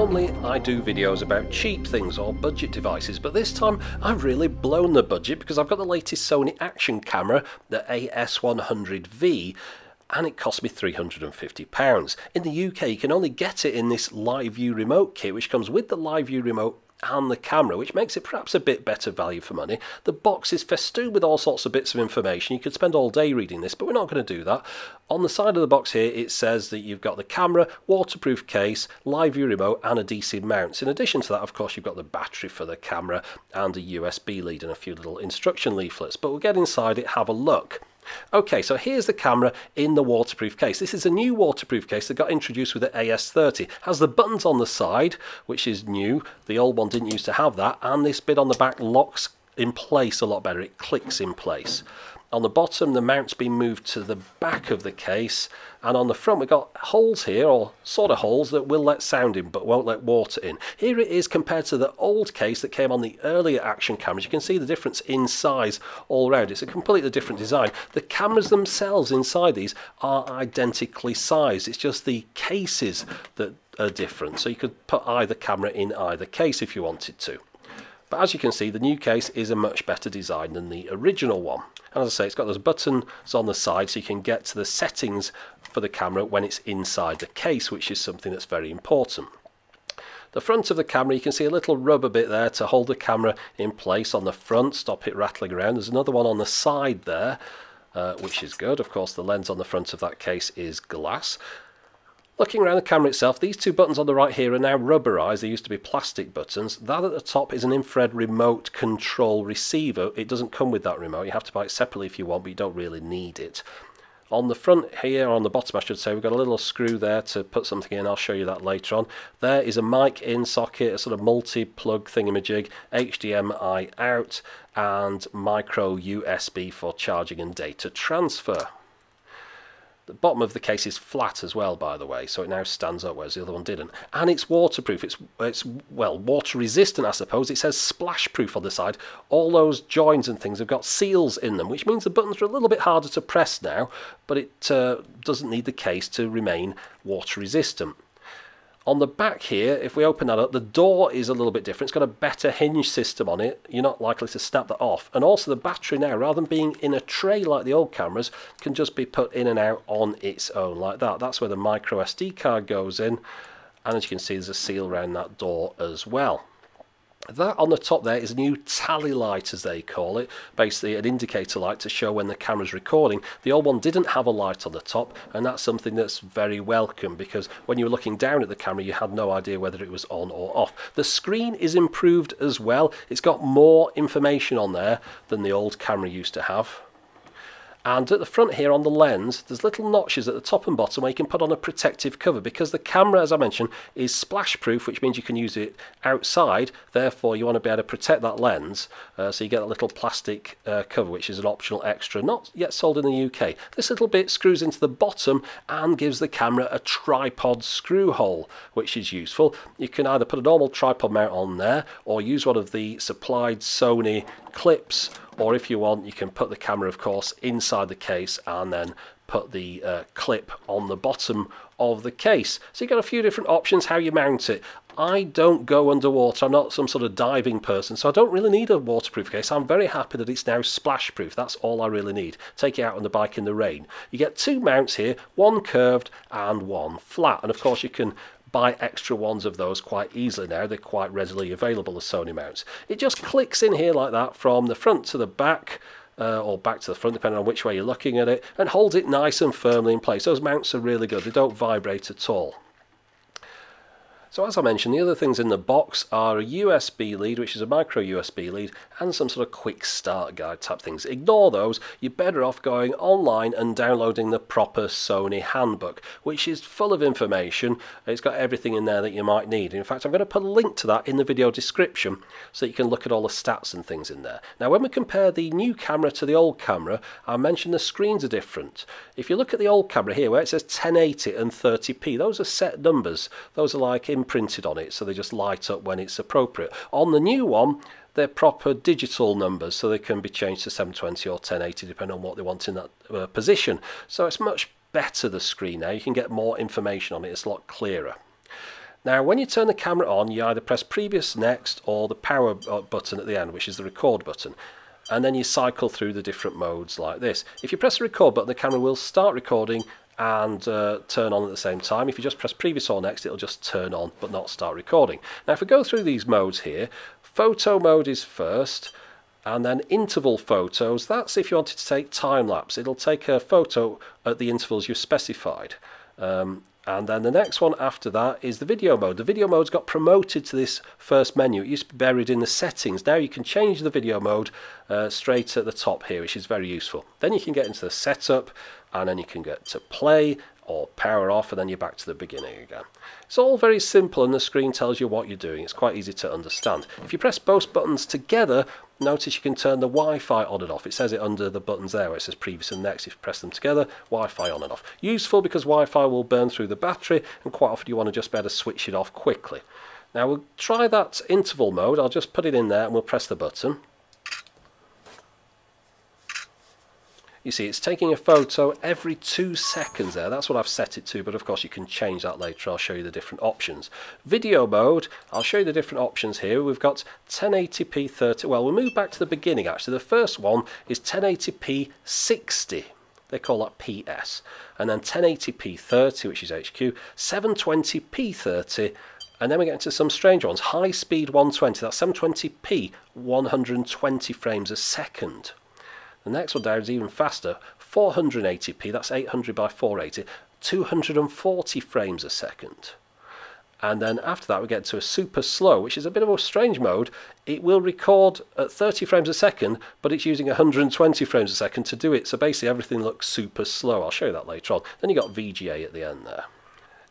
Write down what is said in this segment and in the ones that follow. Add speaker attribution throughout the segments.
Speaker 1: Normally I do videos about cheap things or budget devices, but this time I've really blown the budget because I've got the latest Sony action camera, the AS100V, and it cost me £350. In the UK you can only get it in this Live View remote kit, which comes with the Live View remote and the camera, which makes it perhaps a bit better value for money. The box is festooned with all sorts of bits of information. You could spend all day reading this, but we're not going to do that. On the side of the box here it says that you've got the camera, waterproof case, Live View remote and adhesive mounts. In addition to that, of course, you've got the battery for the camera and a USB lead and a few little instruction leaflets, but we'll get inside it, have a look. Okay, so here's the camera in the waterproof case. This is a new waterproof case that got introduced with the AS30. Has the buttons on the side, which is new. The old one didn't used to have that, and this bit on the back locks in place a lot better. It clicks in place. On the bottom, the mount's been moved to the back of the case, and on the front we've got holes here, or sort of holes, that will let sound in but won't let water in. Here it is compared to the old case that came on the earlier action cameras. You can see the difference in size all around. It's a completely different design. The cameras themselves inside these are identically sized. It's just the cases that are different. So you could put either camera in either case if you wanted to. But as you can see, the new case is a much better design than the original one. And as I say, it's got those buttons on the side so you can get to the settings for the camera when it's inside the case, which is something that's very important. The front of the camera, you can see a little rubber bit there to hold the camera in place on the front, stop it rattling around. There's another one on the side there, which is good. Of course, the lens on the front of that case is glass. Looking around the camera itself, these two buttons on the right here are now rubberized. They used to be plastic buttons. That at the top is an infrared remote control receiver. It doesn't come with that remote. You have to buy it separately if you want, but you don't really need it. On the front here, or on the bottom I should say, we've got a little screw there to put something in. I'll show you that later on. There is a mic in socket, a sort of multi-plug thingamajig, HDMI out, and micro USB for charging and data transfer. The bottom of the case is flat as well, by the way, so it now stands up, whereas the other one didn't. And it's waterproof. It's well, water resistant, I suppose. It says splash proof on the side. All those joins and things have got seals in them, which means the buttons are a little bit harder to press now, but it doesn't need the case to remain water resistant. On the back here, if we open that up, the door is a little bit different. It's got a better hinge system on it. You're not likely to snap that off. And also the battery now, rather than being in a tray like the old cameras, can just be put in and out on its own like that. That's where the micro SD card goes in. And as you can see, there's a seal around that door as well. That on the top there is a new tally light, as they call it, basically an indicator light to show when the camera's recording. The old one didn't have a light on the top, and that's something that's very welcome, because when you were looking down at the camera you had no idea whether it was on or off. The screen is improved as well. It's got more information on there than the old camera used to have. And at the front here on the lens, there's little notches at the top and bottom where you can put on a protective cover, because the camera, as I mentioned, is splash proof, which means you can use it outside. Therefore you want to be able to protect that lens, so you get a little plastic cover, which is an optional extra, not yet sold in the UK. This little bit screws into the bottom and gives the camera a tripod screw hole, which is useful. You can either put a normal tripod mount on there or use one of the supplied Sony clips, or if you want, you can put the camera, of course, inside the case and then put the clip on the bottom of the case. So you've got a few different options how you mount it. I don't go underwater. I'm not some sort of diving person, so I don't really need a waterproof case. I'm very happy that it's now splash proof. That's all I really need. Take it out on the bike in the rain. You get two mounts here, one curved and one flat. And of course you can buy extra ones of those quite easily now. They're quite readily available as Sony mounts. It just clicks in here like that from the front to the back, or back to the front depending on which way you're looking at it, and holds it nice and firmly in place. Those mounts are really good. They don't vibrate at all. So as I mentioned, the other things in the box are a USB lead, which is a micro USB lead, and some sort of quick start guide type things. Ignore those. You're better off going online and downloading the proper Sony handbook, which is full of information. It's got everything in there that you might need. In fact, I'm going to put a link to that in the video description so you can look at all the stats and things in there. Now, when we compare the new camera to the old camera, I mentioned the screens are different. If you look at the old camera here, where it says 1080 and 30p, those are set numbers. Those are like imprinted on it, so they just light up when it's appropriate. On the new one, they're proper digital numbers, so they can be changed to 720 or 1080 depending on what they want in that position. So it's much better, the screen now. You can get more information on it. It's a lot clearer. Now when you turn the camera on, you either press previous, next, or the power button at the end, which is the record button. And then you cycle through the different modes like this. If you press the record button, the camera will start recording and turn on at the same time. If you just press previous or next, it'll just turn on but not start recording. Now if we go through these modes here, photo mode is first, and then interval photos, that's if you wanted to take time lapse. It'll take a photo at the intervals you've specified. And then the next one after that is the video mode. The video mode's got promoted to this first menu. It used to be buried in the settings. Now you can change the video mode straight at the top here, which is very useful. Then you can get into the setup, and then you can get to play or power off, and then you're back to the beginning again. It's all very simple, and the screen tells you what you're doing. It's quite easy to understand. If you press both buttons together, notice you can turn the Wi-Fi on and off. It says it under the buttons there where it says previous and next. If you press them together, Wi-Fi on and off. Useful because Wi-Fi will burn through the battery, and quite often you want to just be able to switch it off quickly. Now we'll try that interval mode. I'll just put it in there and we'll press the button. You see it's taking a photo every 2 seconds there. That's what I've set it to, but of course you can change that later. I'll show you the different options. Video mode, I'll show you the different options here. We've got 1080p 30. Well, we'll move back to the beginning actually. The first one is 1080p 60. They call that PS. And then 1080p 30, which is HQ, 720p 30, and then we get into some strange ones. High speed 120, that's 720p 120 frames a second. The next one down is even faster, 480p, that's 800 by 480, 240 frames a second. And then after that we get to a super slow, which is a bit of a strange mode. It will record at 30 frames a second, but it's using 120 frames a second to do it. So basically everything looks super slow. I'll show you that later on. Then you got VGA at the end there.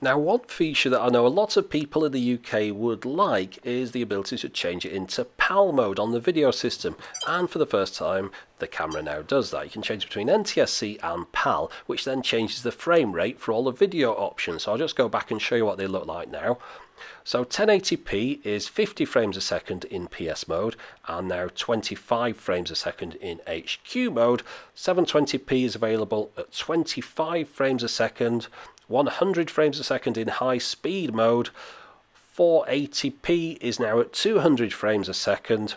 Speaker 1: Now one feature that I know a lot of people in the UK would like is the ability to change it into PAL mode on the video system, and for the first time the camera now does that. You can change between NTSC and PAL, which then changes the frame rate for all the video options. So I'll just go back and show you what they look like now. So 1080p is 50 frames a second in PS mode, and now 25 frames a second in HQ mode. 720p is available at 25 frames a second, 100 frames a second in high speed mode, 480p is now at 200 frames a second,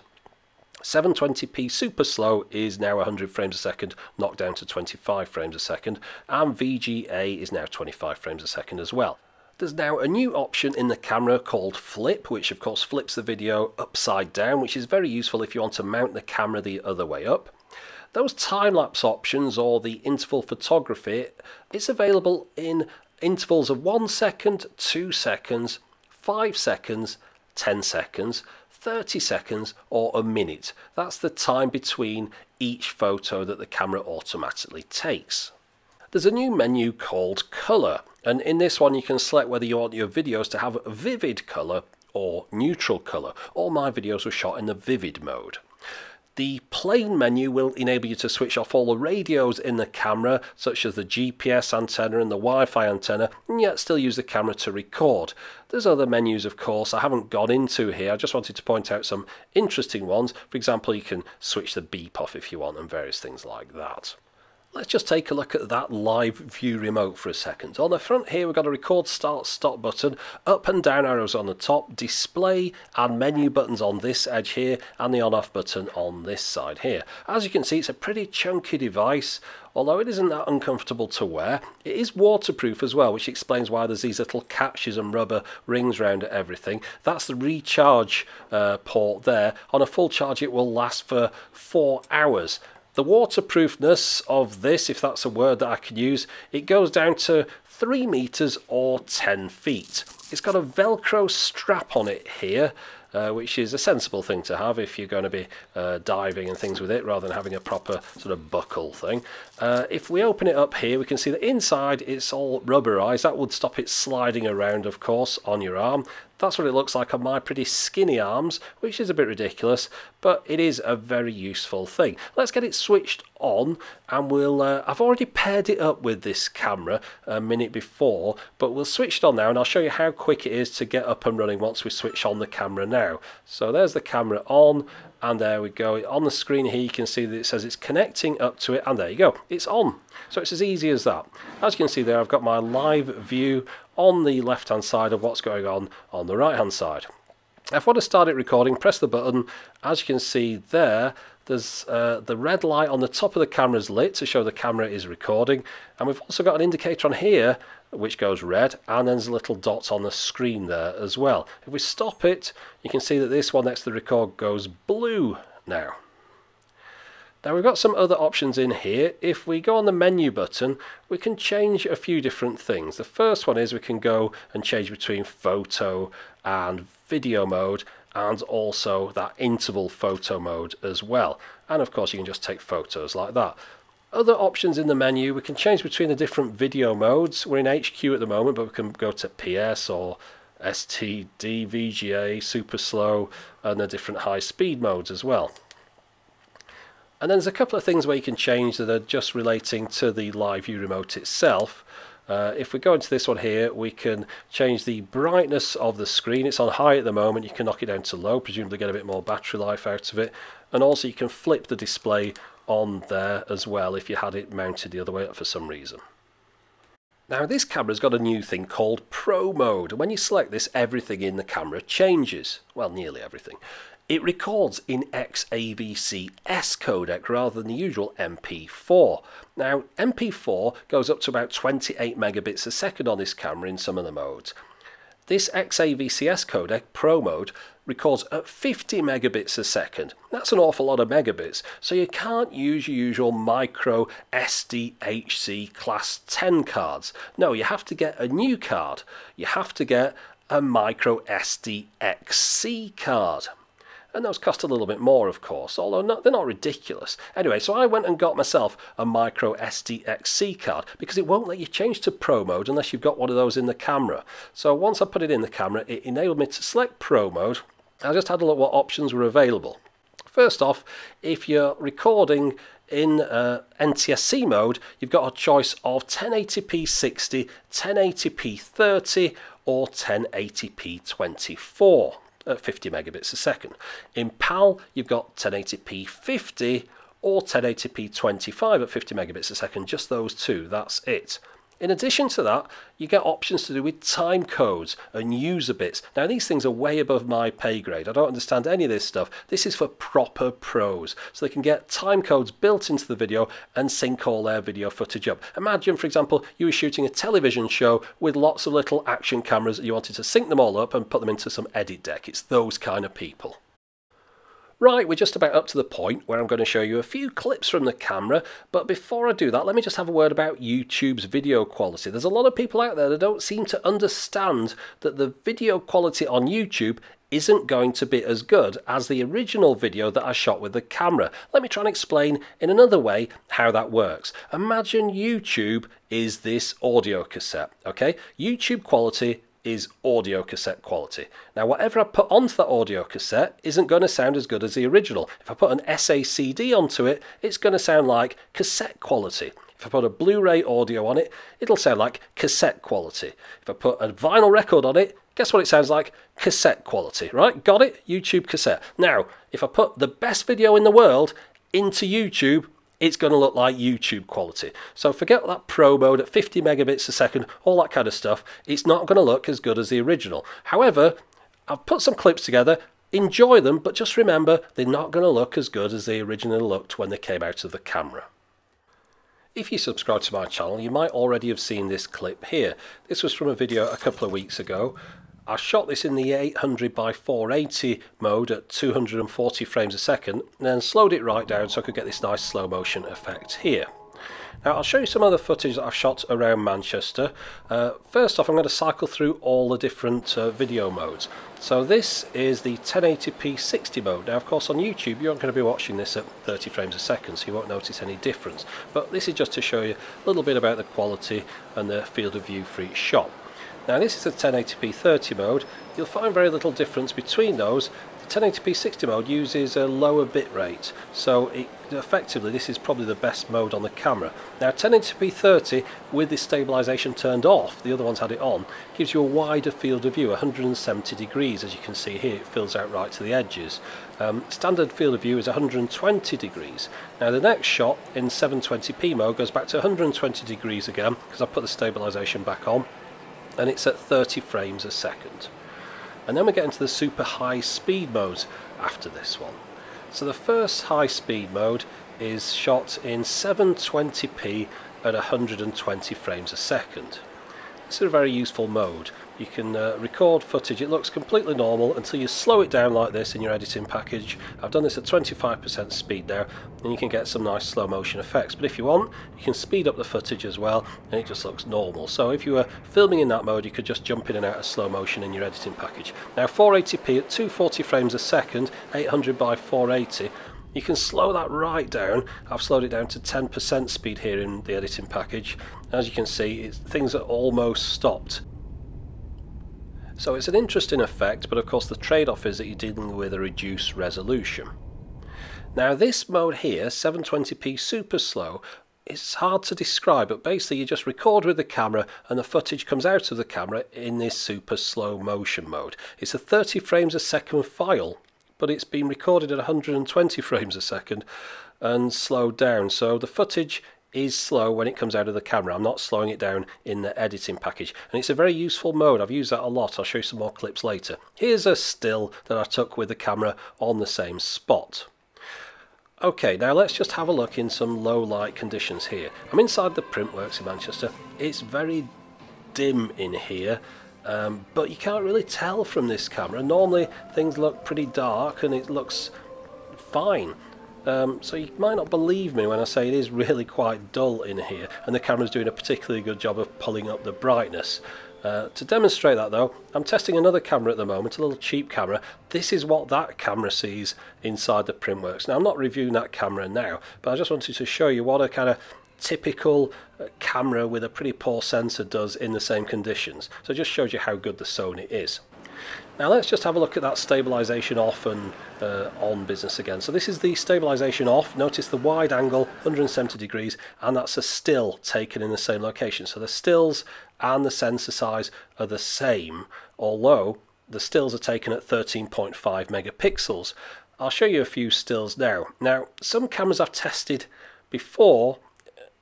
Speaker 1: 720p super slow is now 100 frames a second, knocked down to 25 frames a second, and VGA is now 25 frames a second as well. There's now a new option in the camera called Flip, which of course flips the video upside down, which is very useful if you want to mount the camera the other way up. Those time-lapse options, or the interval photography, it's available in intervals of 1 second, 2 seconds, 5 seconds, 10 seconds, 30 seconds, or a minute. That's the time between each photo that the camera automatically takes. There's a new menu called Colour, and in this one you can select whether you want your videos to have vivid colour or neutral colour. All my videos were shot in the vivid mode. The plain menu will enable you to switch off all the radios in the camera, such as the GPS antenna and the Wi-Fi antenna, and yet still use the camera to record. There's other menus, of course, I haven't gone into here. I just wanted to point out some interesting ones. For example, you can switch the beep off if you want, and various things like that. Let's just take a look at that live view remote for a second. On the front here we've got a record start stop button, up and down arrows on the top, display and menu buttons on this edge here, and the on off button on this side here. As you can see, it's a pretty chunky device. Although it isn't that uncomfortable to wear, it is waterproof as well, which explains why there's these little catches and rubber rings around everything. That's the recharge port there. On a full charge it will last for 4 hours. The waterproofness of this, if that's a word that I can use, it goes down to 3 meters or 10 feet. It's got a Velcro strap on it here, which is a sensible thing to have if you're going to be diving and things with it, rather than having a proper sort of buckle thing. If we open it up here, we can see that inside it's all rubberized. That would stop it sliding around, of course, on your arm. That's what it looks like on my pretty skinny arms, which is a bit ridiculous, but it is a very useful thing. Let's get it switched on, and we'll I've already paired it up with this camera a minute before, but we'll switch it on now, and I'll show you how quick it is to get up and running once we switch on the camera now. So there's the camera on, and there we go. On the screen here you can see that it says it's connecting up to it, and there you go, it's on. So it's as easy as that. As you can see there, I've got my live view on the left hand side of what's going on the right hand side. If I want to start it recording, press the button. As you can see there, there's the red light on the top of the camera is lit to show the camera is recording, and we've also got an indicator on here which goes red, and then there's little dots on the screen there as well. If we stop it, you can see that this one next to the record goes blue now. Now we've got some other options in here. If we go on the menu button, we can change a few different things. The first one is we can go and change between photo and video mode, and also that interval photo mode as well. And of course you can just take photos like that. Other options in the menu, we can change between the different video modes. We're in HQ at the moment, but we can go to PS or STD, VGA, super slow, and the different high speed modes as well. And then there's a couple of things where you can change that are just relating to the live view remote itself. If we go into this one here, we can change the brightness of the screen. It's on high at the moment. You can knock it down to low, presumably get a bit more battery life out of it. And also you can flip the display on there as well if you had it mounted the other way up for some reason. Now this camera's got a new thing called Pro Mode, and when you select this, everything in the camera changes. Well, nearly everything. It records in XAVC-S codec rather than the usual MP4. Now MP4 goes up to about 28 megabits a second on this camera in some of the modes. This XAVC-S codec, Pro Mode, records at 50 megabits a second. That's an awful lot of megabits, so you can't use your usual micro SDHC class 10 cards. No, you have to get a new card. You have to get a micro SDXC card. And those cost a little bit more, of course, although they're not ridiculous. Anyway, so I went and got myself a micro SDXC card because it won't let you change to Pro Mode unless you've got one of those in the camera. So once I put it in the camera, it enabled me to select Pro Mode. I just had a look what options were available. First off, if you're recording in NTSC mode, you've got a choice of 1080p 60, 1080p 30, or 1080p 24. At 50 megabits a second. In PAL, you've got 1080p 50 or 1080p 25 at 50 megabits a second, just those two, that's it. In addition to that, you get options to do with time codes and user bits. Now these things are way above my pay grade. I don't understand any of this stuff. This is for proper pros, so they can get time codes built into the video and sync all their video footage up. Imagine, for example, you were shooting a television show with lots of little action cameras. You wanted to sync them all up and put them into some edit deck. It's those kind of people. Right, we're just about up to the point where I'm going to show you a few clips from the camera, but before I do that, let me just have a word about YouTube's video quality. There's a lot of people out there that don't seem to understand that the video quality on YouTube isn't going to be as good as the original video that I shot with the camera. Let me try and explain in another way how that works. Imagine YouTube is this audio cassette, okay? YouTube quality is audio cassette quality. Now whatever I put onto that audio cassette isn't going to sound as good as the original. If I put an SACD onto it, it's going to sound like cassette quality. If I put a Blu-ray audio on it, it'll sound like cassette quality. If I put a vinyl record on it, guess what it sounds like? Cassette quality, right? Got it? YouTube cassette. Now, if I put the best video in the world into YouTube, it's going to look like YouTube quality. So forget that Pro Mode at 50 megabits a second, all that kind of stuff. It's not going to look as good as the original. However, I've put some clips together, enjoy them, but just remember they're not going to look as good as they originally looked when they came out of the camera. If you subscribe to my channel, you might already have seen this clip here. This was from a video a couple of weeks ago. I shot this in the 800x480 mode at 240 frames a second and then slowed it right down so I could get this nice slow motion effect here. Now I'll show you some other footage that I've shot around Manchester. First off, I'm going to cycle through all the different video modes. So this is the 1080p 60 mode. Now of course on YouTube you're not going to be watching this at 30 frames a second, so you won't notice any difference. But this is just to show you a little bit about the quality and the field of view for each shot. Now this is the 1080p 30 mode. You'll find very little difference between those. 1080p 60 mode uses a lower bit rate, so effectively this is probably the best mode on the camera. Now 1080p 30 with the stabilisation turned off, the other ones had it on, gives you a wider field of view, 170 degrees. As you can see here, it fills out right to the edges. Standard field of view is 120 degrees. Now the next shot in 720p mode goes back to 120 degrees again, because I put the stabilisation back on, and it's at 30 frames a second. And then we get into the super high speed modes after this one. So the first high speed mode is shot in 720p at 120 frames a second. This is a very useful mode. You can record footage. It looks completely normal until you slow it down like this in your editing package. I've done this at 25% speed now, and you can get some nice slow motion effects. But if you want, you can speed up the footage as well, and it just looks normal. So if you were filming in that mode, you could just jump in and out of slow motion in your editing package. Now 480p at 240 frames a second, 800 by 480. You can slow that right down. I've slowed it down to 10% speed here in the editing package. As you can see, things are almost stopped. So it's an interesting effect, but of course the trade-off is that you're dealing with a reduced resolution. Now this mode here, 720p super slow, it's hard to describe, but basically you just record with the camera and the footage comes out of the camera in this super slow motion mode. It's a 30 frames a second file, but it's been recorded at 120 frames a second and slowed down, so the footage is slow when it comes out of the camera. I'm not slowing it down in the editing package, and it's a very useful mode. I've used that a lot. I'll show you some more clips later. Here's a still that I took with the camera on the same spot. Okay, now let's just have a look in some low light conditions here. I'm inside the Printworks in Manchester. It's very dim in here, but you can't really tell from this camera. Normally things look pretty dark and it looks fine. So you might not believe me when I say it is really quite dull in here, and the camera's doing a particularly good job of pulling up the brightness. To demonstrate that though, I'm testing another camera at the moment, a little cheap camera. This is what that camera sees inside the Printworks. Now I'm not reviewing that camera now, but I just wanted to show you what a kind of typical camera with a pretty poor sensor does in the same conditions. So it just shows you how good the Sony is. Now let's just have a look at that stabilisation off and on business again. So this is the stabilisation off. Notice the wide angle, 170 degrees, and that's a still taken in the same location. So the stills and the sensor size are the same, although the stills are taken at 13.5 megapixels. I'll show you a few stills now. Now some cameras I've tested before,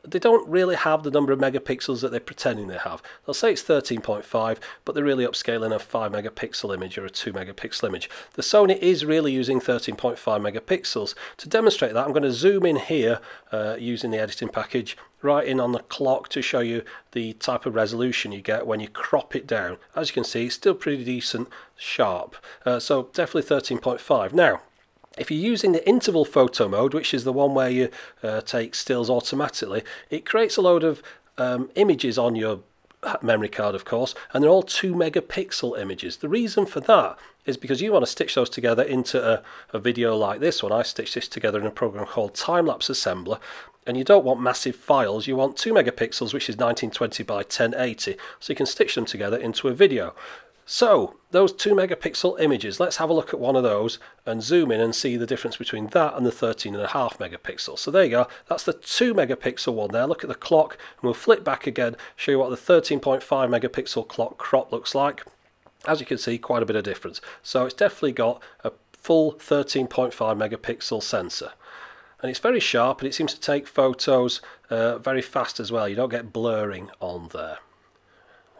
Speaker 1: they don't really have the number of megapixels that they're pretending they have. They'll say it's 13.5, but they're really upscaling a 5 megapixel image or a 2 megapixel image. The Sony is really using 13.5 megapixels. To demonstrate that, I'm going to zoom in here using the editing package, right in on the clock to show you the type of resolution you get when you crop it down. As you can see, it's still pretty decent sharp. So definitely 13.5. Now, if you're using the interval photo mode, which is the one where you take stills automatically, it creates a load of images on your memory card, of course, and they're all 2 megapixel images. The reason for that is because you want to stitch those together into a video like this one. I stitched this together in a program called Time-Lapse Assembler, and you don't want massive files. You want 2 megapixels, which is 1920 by 1080, so you can stitch them together into a video. So those 2 megapixel images, let's have a look at one of those and zoom in and see the difference between that and the 13.5 megapixels. So there you go, that's the 2 megapixel one there. Look at the clock, and we'll flip back again, show you what the 13.5 megapixel clock crop looks like. As you can see, quite a bit of difference. So it's definitely got a full 13.5 megapixel sensor. And it's very sharp, and it seems to take photos very fast as well. You don't get blurring on there.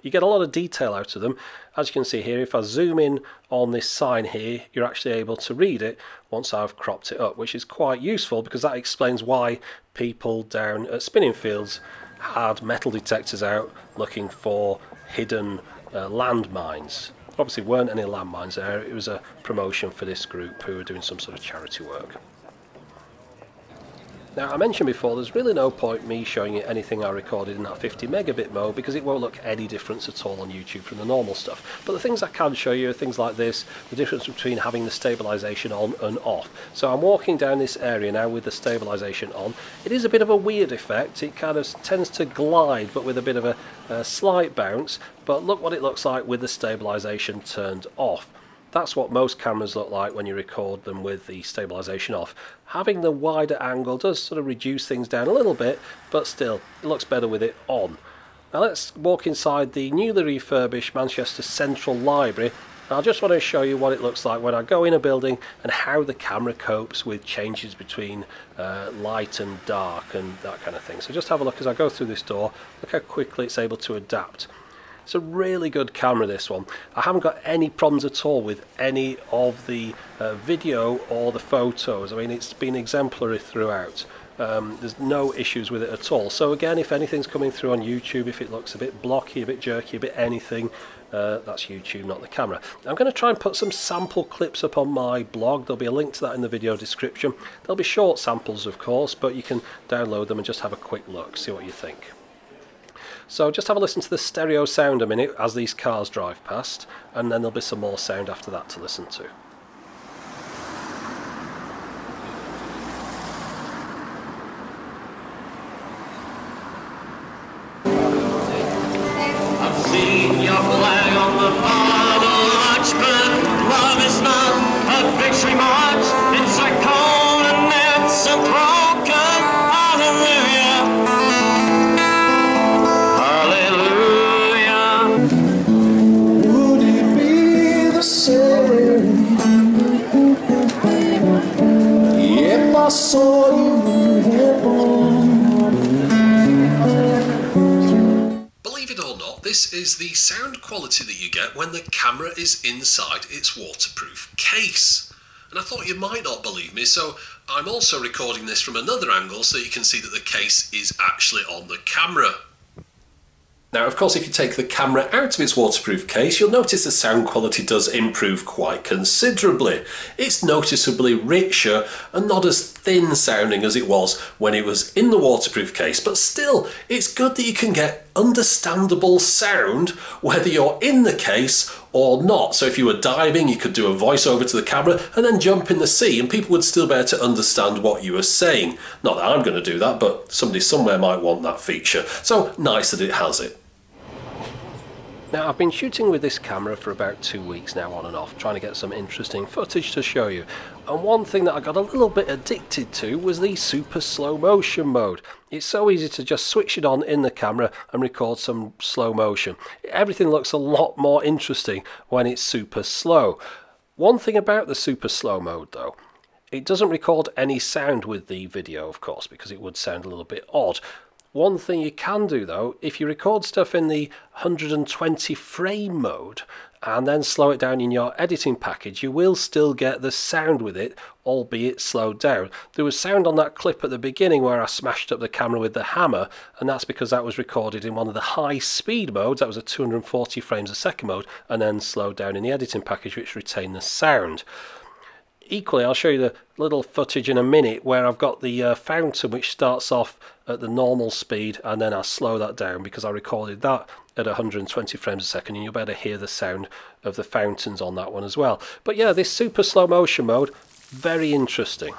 Speaker 1: You get a lot of detail out of them. As you can see here, if I zoom in on this sign here, you're actually able to read it once I've cropped it up, which is quite useful because that explains why people down at spinning fields had metal detectors out looking for hidden landmines. Obviously weren't any landmines there. It was a promotion for this group who were doing some sort of charity work. Now, I mentioned before, there's really no point me showing you anything I recorded in that 50 megabit mode because it won't look any difference at all on YouTube from the normal stuff. But the things I can show you are things like this, the difference between having the stabilisation on and off. So I'm walking down this area now with the stabilisation on. It is a bit of a weird effect. It kind of tends to glide, but with a bit of a slight bounce. But look what it looks like with the stabilisation turned off. that's what most cameras look like when you record them with the stabilization off. Having the wider angle does sort of reduce things down a little bit, but still it looks better with it on. Now let's walk inside the newly refurbished Manchester Central Library. I just want to show you what it looks like when I go in a building and how the camera copes with changes between light and dark and that kind of thing. So just have a look as I go through this door. Look how quickly it's able to adapt. It's a really good camera, this one. I haven't got any problems at all with any of the video or the photos. I mean, it's been exemplary throughout. There's no issues with it at all. So again, if anything's coming through on YouTube, if it looks a bit blocky, a bit jerky, a bit anything, that's YouTube, not the camera. I'm going to try and put some sample clips up on my blog. There'll be a link to that in the video description. There'll be short samples, of course, but you can download them and just have a quick look, see what you think. So just have a listen to the stereo sound a minute as these cars drive past, and then there'll be some more sound after that to listen to.
Speaker 2: Your flag on the march, but love is not a victory march. It's a cold and it's a broken hallelujah. Hallelujah. Would it be the same if I saw you in heaven?
Speaker 1: This is the sound quality that you get when the camera is inside its waterproof case. And I thought you might not believe me, so I'm also recording this from another angle so you can see that the case is actually on the camera. Now, of course, if you take the camera out of its waterproof case, you'll notice the sound quality does improve quite considerably. It's noticeably richer and not as thin sounding as it was when it was in the waterproof case, but still, it's good that you can get understandable sound whether you're in the case or not. So if you were diving, you could do a voiceover to the camera and then jump in the sea and people would still be able to understand what you were saying. Not that I'm going to do that, but somebody somewhere might want that feature. So nice that it has it. Now, I've been shooting with this camera for about 2 weeks now, on and off, trying to get some interesting footage to show you. And one thing that I got a little bit addicted to was the super slow motion mode. It's so easy to just switch it on in the camera and record some slow motion. Everything looks a lot more interesting when it's super slow. One thing about the super slow mode though, it doesn't record any sound with the video, of course, because it would sound a little bit odd. One thing you can do though, if you record stuff in the 120 frame mode and then slow it down in your editing package, you will still get the sound with it, albeit slowed down. There was sound on that clip at the beginning where I smashed up the camera with the hammer, and that's because that was recorded in one of the high speed modes. That was a 240 frames a second mode, and then slowed down in the editing package, which retained the sound. Equally, I'll show you the little footage in a minute where I've got the fountain which starts off at the normal speed and then I slow that down because I recorded that at 120 frames a second, and you'll be able to hear the sound of the fountains on that one as well. But yeah, this super slow motion mode, very interesting.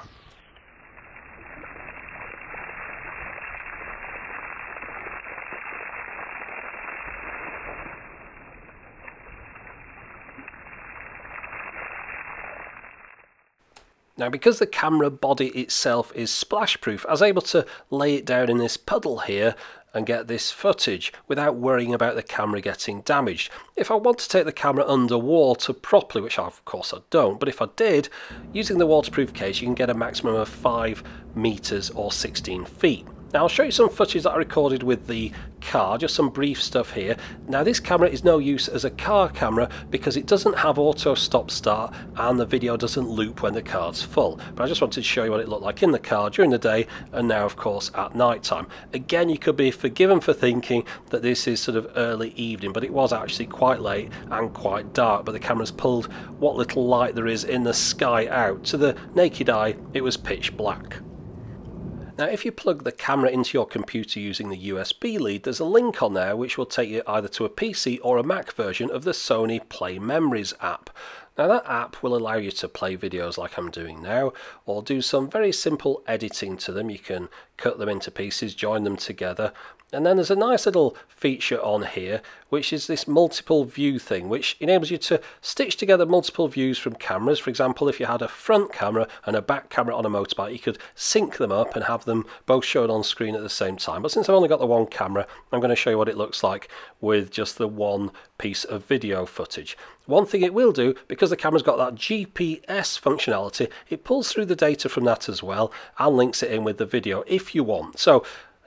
Speaker 1: Now, because the camera body itself is splash proof, I was able to lay it down in this puddle here and get this footage without worrying about the camera getting damaged. If I want to take the camera underwater properly, which of course I don't, but if I did, using the waterproof case you can get a maximum of 5 meters or 16 feet. Now I'll show you some footage that I recorded with the car, just some brief stuff here. Now this camera is no use as a car camera because it doesn't have auto stop start and the video doesn't loop when the car's full. But I just wanted to show you what it looked like in the car during the day and now of course at night time. Again, you could be forgiven for thinking that this is sort of early evening, but it was actually quite late and quite dark, but the camera's pulled what little light there is in the sky out. To the naked eye, it was pitch black. Now if you plug the camera into your computer using the USB lead, there's a link on there which will take you either to a PC or a Mac version of the Sony PlayMemories app. Now that app will allow you to play videos like I'm doing now, or do some very simple editing to them. You can cut them into pieces, join them together, And then there's a nice little feature on here, which is this multiple view thing, which enables you to stitch together multiple views from cameras. For example, if you had a front camera and a back camera on a motorbike, you could sync them up and have them both shown on screen at the same time. But since I've only got the one camera, I'm going to show you what it looks like with just the one piece of video footage. One thing it will do, because the camera's got that GPS functionality, it pulls through the data from that as well and links it in with the video if you want. So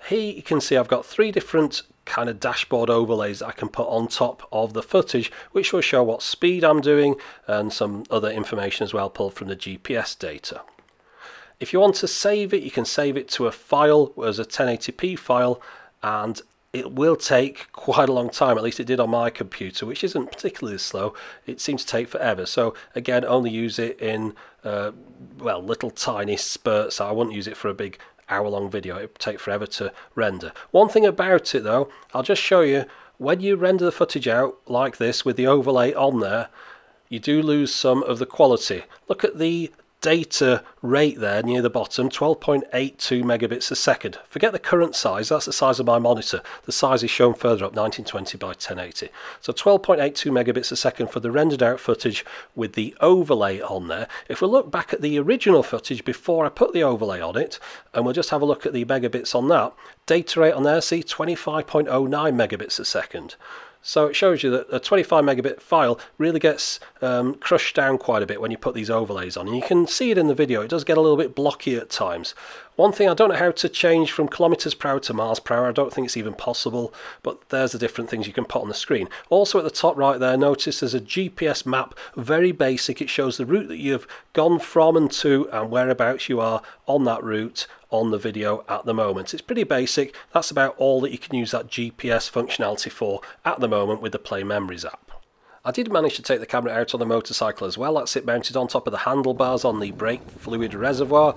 Speaker 1: here you can see I've got 3 different kind of dashboard overlays that I can put on top of the footage, which will show what speed I'm doing and some other information as well pulled from the GPS data. If you want to save it, you can save it to a file as a 1080p file, and it will take quite a long time. At least it did on my computer, which isn't particularly slow. It seems to take forever. So again, only use it in well, little tiny spurts. I wouldn't use it for a big hour-long video. It would take forever to render. One thing about it though, I'll just show you, when you render the footage out like this with the overlay on there, you do lose some of the quality. Look at the data rate there near the bottom, 12.82 megabits a second. Forget the current size, that's the size of my monitor. The size is shown further up, 1920 by 1080. So 12.82 megabits a second for the rendered out footage with the overlay on there. If we look back at the original footage before I put the overlay on it, and we'll just have a look at the megabits on that, data rate on there, see, 25.09 megabits a second. So it shows you that a 25 megabit file really gets crushed down quite a bit when you put these overlays on. And you can see it in the video, it does get a little bit blocky at times. One thing, I don't know how to change from kilometers per hour to miles per hour. I don't think it's even possible, but there's the different things you can put on the screen. Also at the top right there, notice there's a GPS map, very basic. It shows the route that you've gone from and to and whereabouts you are on that route on the video at the moment. It's pretty basic. That's about all that you can use that GPS functionality for at the moment with the PlayMemories app. I did manage to take the camera out on the motorcycle as well. That's it mounted on top of the handlebars on the brake fluid reservoir.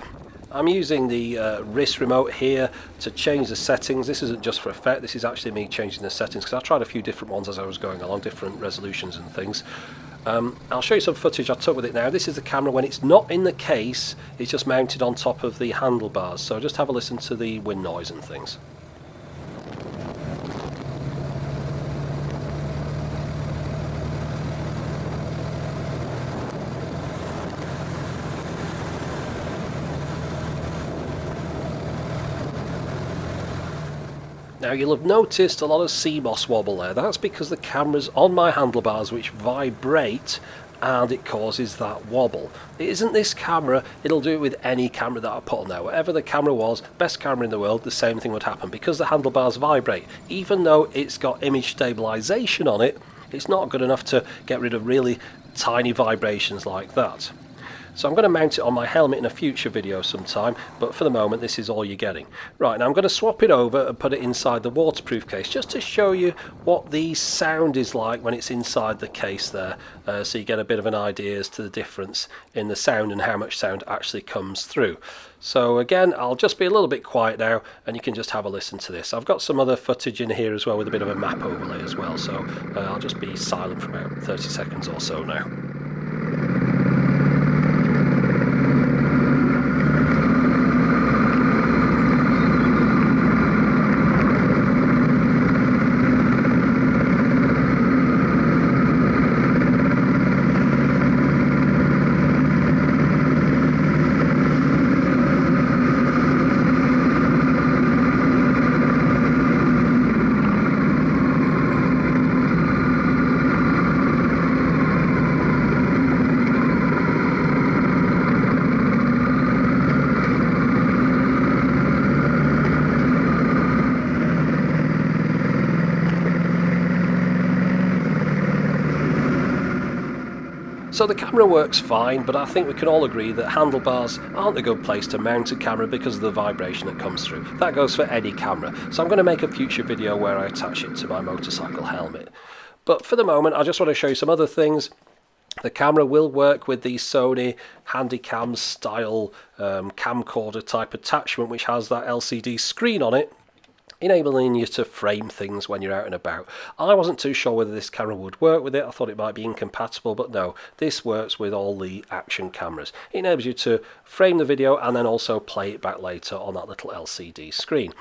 Speaker 1: I'm using the wrist remote here to change the settings. This isn't just for effect, this is actually me changing the settings, because I tried a few different ones as I was going along, different resolutions and things. I'll show you some footage I took with it now. This is the camera when it's not in the case, it's just mounted on top of the handlebars. So just have a listen to the wind noise and things. Now you'll have noticed a lot of CMOS wobble there. That's because the camera's on my handlebars which vibrate and it causes that wobble. It isn't this camera, it'll do it with any camera that I put on there. Whatever the camera was, best camera in the world, the same thing would happen because the handlebars vibrate. Even though it's got image stabilization on it, it's not good enough to get rid of really tiny vibrations like that. So I'm going to mount it on my helmet in a future video sometime, but for the moment this is all you're getting. Right, now I'm going to swap it over and put it inside the waterproof case just to show you what the sound is like when it's inside the case there, so you get a bit of an idea as to the difference in the sound and how much sound actually comes through. So again, I'll just be a little bit quiet now and you can just have a listen to this. I've got some other footage in here as well with a bit of a map overlay as well, so I'll just be silent for about 30 seconds or so now. So the camera works fine, but I think we can all agree that handlebars aren't a good place to mount a camera because of the vibration that comes through. That goes for any camera. So I'm going to make a future video where I attach it to my motorcycle helmet. But for the moment, I just want to show you some other things. The camera will work with the Sony Handycam style camcorder type attachment, which has that LCD screen on it, enabling you to frame things when you're out and about. I wasn't too sure whether this camera would work with it. I thought it might be incompatible, but no, this works with all the action cameras. It enables you to frame the video and then also play it back later on that little LCD screen.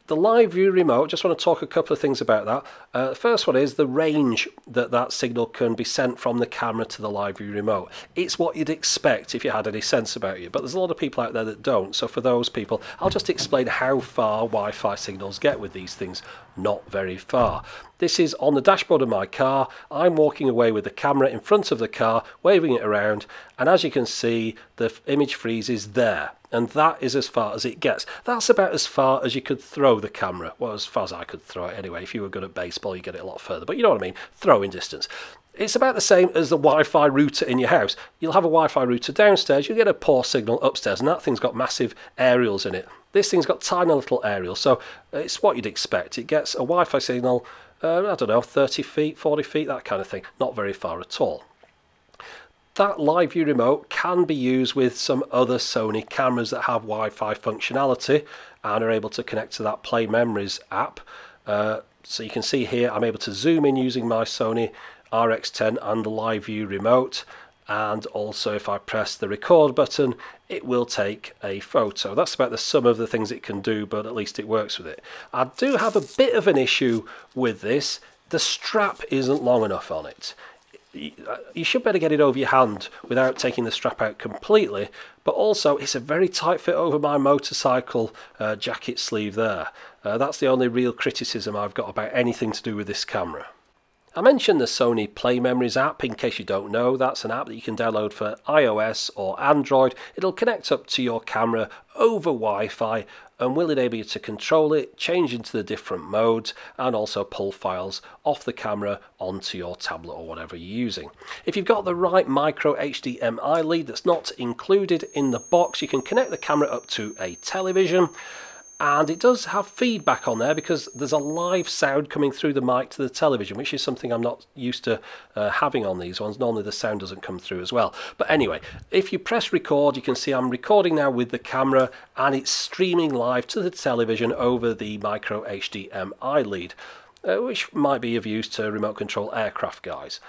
Speaker 1: The live view remote, just want to talk a couple of things about that. The first one is the range that signal can be sent from the camera to the live view remote. It's what you'd expect if you had any sense about you, but there's a lot of people out there that don't. So for those people, I'll just explain how far Wi-Fi signals get with these things. Not very far. This is on the dashboard of my car. I'm walking away with the camera in front of the car, waving it around, and as you can see, the image freezes there. And that is as far as it gets. That's about as far as you could throw the camera. Well, as far as I could throw it anyway. If you were good at baseball, you get it a lot further. But you know what I mean, throwing distance. It's about the same as the Wi-Fi router in your house. You'll have a Wi-Fi router downstairs, you'll get a poor signal upstairs, and that thing's got massive aerials in it. This thing's got tiny little aerials, so it's what you'd expect. It gets a Wi-Fi signal, I don't know, 30 feet, 40 feet, that kind of thing. Not very far at all. That live view remote can be used with some other Sony cameras that have Wi-Fi functionality and are able to connect to that PlayMemories app. So you can see here I'm able to zoom in using my Sony RX10 and the live view remote, and also if I press the record button it will take a photo. That's about the sum of the things it can do, but at least it works with it. I do have a bit of an issue with this. The strap isn't long enough on it. You should better get it over your hand without taking the strap out completely, but also it's a very tight fit over my motorcycle jacket sleeve there. That's the only real criticism I've got about anything to do with this camera. I mentioned the Sony PlayMemories app. In case you don't know, that's an app that you can download for iOS or Android. It'll connect up to your camera over Wi-Fi and will enable you to control it, change into the different modes, and also pull files off the camera onto your tablet or whatever you're using. If you've got the right micro HDMI lead that's not included in the box, you can connect the camera up to a television. And it does have feedback on there because there's a live sound coming through the mic to the television, which is something I'm not used to having on these ones. Normally the sound doesn't come through as well. But anyway, if you press record, you can see I'm recording now with the camera and it's streaming live to the television over the micro HDMI lead, which might be of use to remote control aircraft guys.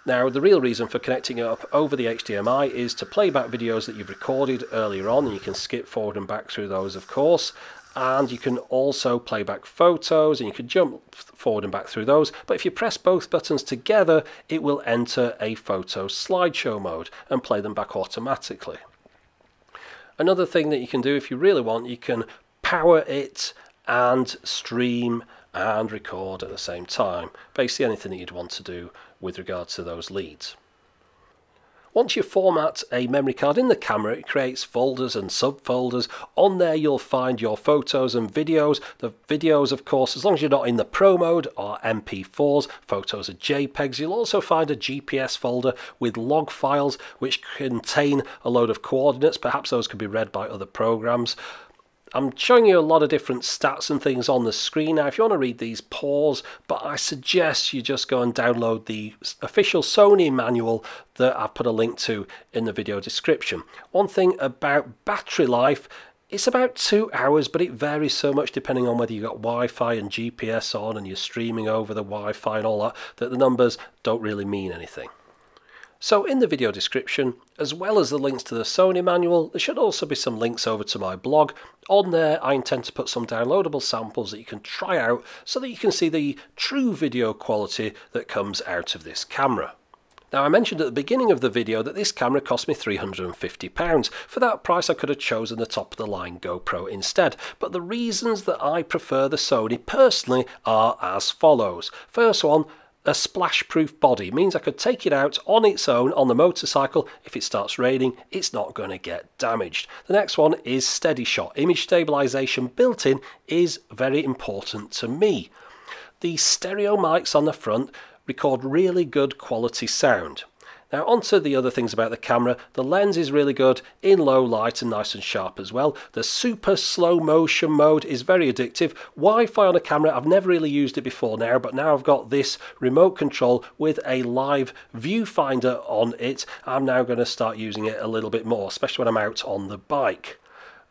Speaker 1: Now, the real reason for connecting it up over the HDMI is to play back videos that you've recorded earlier on, and you can skip forward and back through those, of course. And you can also play back photos, and you can jump forward and back through those. But if you press both buttons together, it will enter a photo slideshow mode and play them back automatically. Another thing that you can do if you really want, you can power it and stream and record at the same time. Basically anything that you'd want to do with regards to those leads. Once you format a memory card in the camera, it creates folders and subfolders. On there you'll find your photos and videos. The videos, of course, as long as you're not in the Pro mode, are MP4s. Photos are JPEGs. You'll also find a GPS folder with log files which contain a load of coordinates. Perhaps those could be read by other programs. I'm showing you a lot of different stats and things on the screen now. If you want to read these, pause, but I suggest you just go and download the official Sony manual that I've put a link to in the video description. One thing about battery life, it's about 2 hours, but it varies so much depending on whether you've got Wi-Fi and GPS on and you're streaming over the Wi-Fi and all that, that the numbers don't really mean anything. So in the video description, as well as the links to the Sony manual, there should also be some links over to my blog. On there I intend to put some downloadable samples that you can try out so that you can see the true video quality that comes out of this camera. Now, I mentioned at the beginning of the video that this camera cost me £350. For that price I could have chosen the top of the line GoPro instead, but the reasons that I prefer the Sony personally are as follows. First one, a splash-proof body means I could take it out on its own on the motorcycle. If it starts raining, it's not going to get damaged. The next one is steady shot. Image stabilization built in is very important to me. The stereo mics on the front record really good quality sound. Now onto the other things about the camera. The lens is really good in low light and nice and sharp as well. The super slow motion mode is very addictive. Wi-Fi on a camera, I've never really used it before now, but now I've got this remote control with a live viewfinder on it. I'm now going to start using it a little bit more, especially when I'm out on the bike.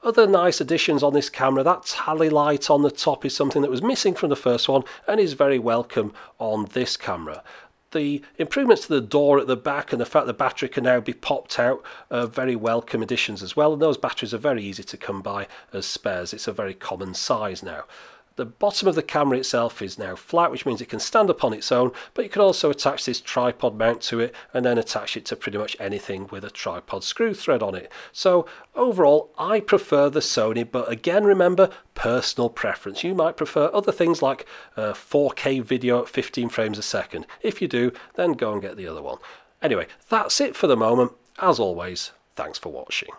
Speaker 1: Other nice additions on this camera, that tally light on the top is something that was missing from the first one and is very welcome on this camera. The improvements to the door at the back and the fact the battery can now be popped out are very welcome additions as well, and those batteries are very easy to come by as spares. It's a very common size now. The bottom of the camera itself is now flat, which means it can stand up on its own, but you can also attach this tripod mount to it and then attach it to pretty much anything with a tripod screw thread on it. So overall, I prefer the Sony, but again, remember, personal preference. You might prefer other things like 4K video at 15 frames a second. If you do, then go and get the other one. Anyway, that's it for the moment. As always, thanks for watching.